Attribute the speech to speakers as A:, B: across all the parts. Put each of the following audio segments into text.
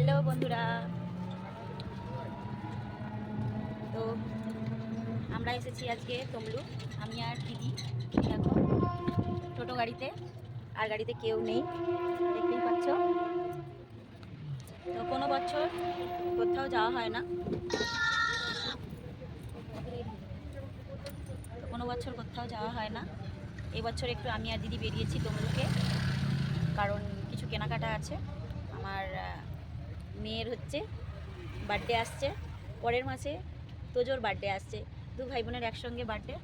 A: Hello বন্ধুরা, তো আমরা এসেছি আজকে তমলু, আমি আর দিদি। দেখো টোটো গাড়িতে, আর গাড়িতে কেউ নেই, দেখতেই পাচ্ছ। তো কোনো বছর কোথাও যাওয়া হয় না, এবছর একটু আমি আর দিদি বেরিয়েছি তমলুকে, কারণ কিছু কেনাকাটা আছে। আমার মেয়ের হচ্ছে বার্থডে আসছে, পরের মাসে তোজোর বার্থডে আসছে, দু ভাই বোনের একসঙ্গে বার্থডে।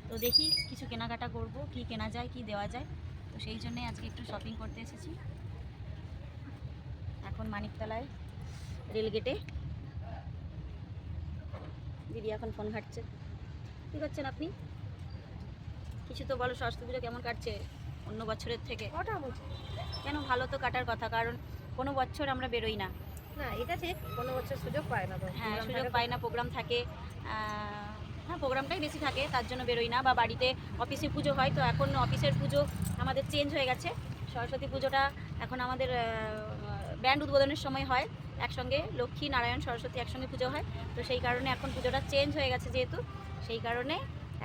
A: তো দেখি কিছু কেনাকাটা করব, কি কেনা যায়, কি দেওয়া যায়। তো সেই জন্যে আজকে একটু শপিং করতে এসেছি। এখন মানিকতলায় রেলগেটে দিদি এখন ফোন ঘাটছে। কী করছেন আপনি? কিছু তো বলো, সরস্বতী পুজো কেমন কাটছে অন্য বছরের থেকে? কেন, ভালো তো কাটার কথা, কারণ কোনো বছর আমরা বেরোই না।
B: না, এটা ঠিক, কোনো বছর সুযোগ পায় না। তো
A: হ্যাঁ, সুযোগ পাই না, প্রোগ্রাম থাকে। হ্যাঁ, প্রোগ্রামটাই বেশি থাকে, তার জন্য বেরোই না। বা বাড়িতে অফিসে পুজো হয়, তো এখন অফিসের পুজো আমাদের চেঞ্জ হয়ে গেছে। সরস্বতী পুজোটা এখন আমাদের ব্যান্ড উদ্বোধনের সময় হয়, একসঙ্গে লক্ষ্মী নারায়ণ সরস্বতী একসঙ্গে পুজো হয়। তো সেই কারণে এখন পুজোটা চেঞ্জ হয়ে গেছে, যেহেতু সেই কারণে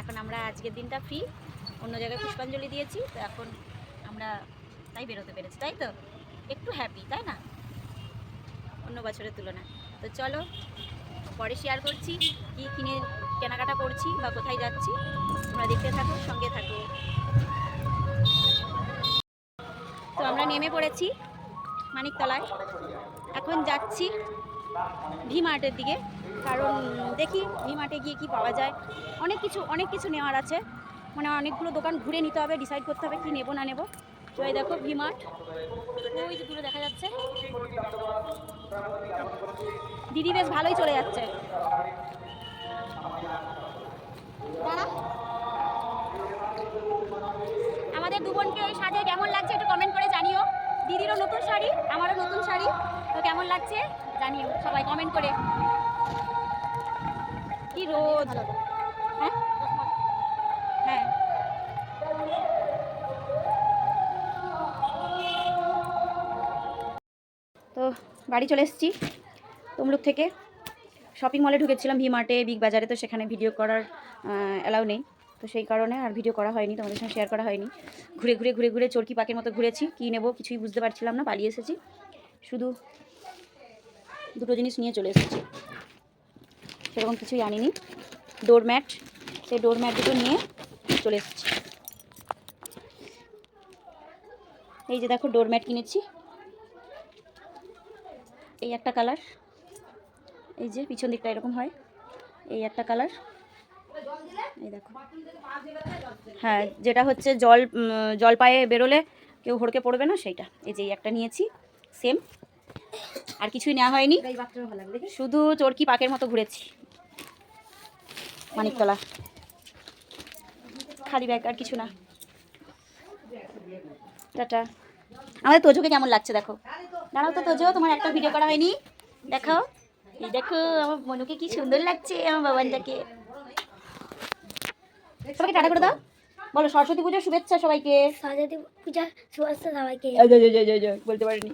A: এখন আমরা আজকের দিনটা ফ্রি, অন্য জায়গায় পুষ্পাঞ্জলি দিয়েছি। তো এখন আমরা তাই বেরোতে পেরেছি, তাই তো একটু হ্যাপি, তাই না, অন্য বছরের তুলনায়। তো চলো পরে শেয়ার করছি কি কিনে কেনাকাটা করছি বা কোথায় যাচ্ছি, তোমরা দেখতে থাকো, সঙ্গে থাকো। তো আমরা নেমে পড়েছি মানিকতলায়, এখন যাচ্ছি ভি মার্টের দিকে, কারণ দেখি ভি মার্টে গিয়ে কি পাওয়া যায়। অনেক কিছু নেওয়ার আছে, মানে অনেকগুলো দোকান ঘুরে নিতে হবে, ডিসাইড করতে হবে কি নেবো না নেবো। তো এই দেখো ভি মার্ট, ওই যে দূরে দেখা যাচ্ছে। দিদি বেশ ভালোই চলে যাচ্ছে। আমাদের দু বোনকে এই সাজে কেমন লাগছে একটু কমেন্ট করে জানিও। দিদিরও নতুন শাড়ি, আমারও নতুন শাড়ি, তো কেমন লাগছে জানিও সবাই কমেন্ট করে। কি রোদ! হ্যাঁ হ্যাঁ, তো বাড়ি চলে এসেছি তমলুক থেকে। শপিং মলে ঢুকেছিলাম, ভি মার্টে, বিগ বাজারে, তো সেখানে ভিডিও করার অ্যালাউ নেই, তো সেই কারণে আর ভিডিও করা হয়নি, তোমাদের সঙ্গে শেয়ার করা হয়নি। ঘুরে চরকি পাকের মতো ঘুরেছি, কী নেব কিছুই বুঝতে পারছিলাম না, পালিয়ে এসেছি। শুধু দুটো জিনিস নিয়ে চলে এসেছি, সেরকম কিছুই আনিনি। ডোরম্যাট, সেই ডোরম্যাট দুটো নিয়ে চলে এসেছি। এই যে দেখো ডোরম্যাট কিনেছি, এই একটা কালার, এই যে পিছন দিকটা এরকম হয়, এই একটা কালার, এই দেখো। হ্যাঁ, যেটা হচ্ছে জল পায়ে বেরোলে কেউ হড়কে পড়বে না, সেইটা। এই যে একটা নিয়েছি সেম, আর কিছুই নেওয়া হয়নি, শুধু চরকি পাকের মতো ঘুরেছি মানিকতলা, খালি ব্যাগ, আর কিছু না। টাটা। আমাদের তোজোকে কেমন লাগছে দেখো, দাঁড়াও তো তোজো, তোমার একটা ভিডিও করা হয়নি, দেখাও। এই দেখো আমার মনুকে কি সুন্দর লাগছে, আমার বাবানটাকে। সবাইকে টাটা করে দাও, বলো সরস্বতী পুজোর শুভেচ্ছা সবাইকে।
B: সরস্বতী পূজা শুভেচ্ছা সবাইকে।
A: বলতে পারিনি।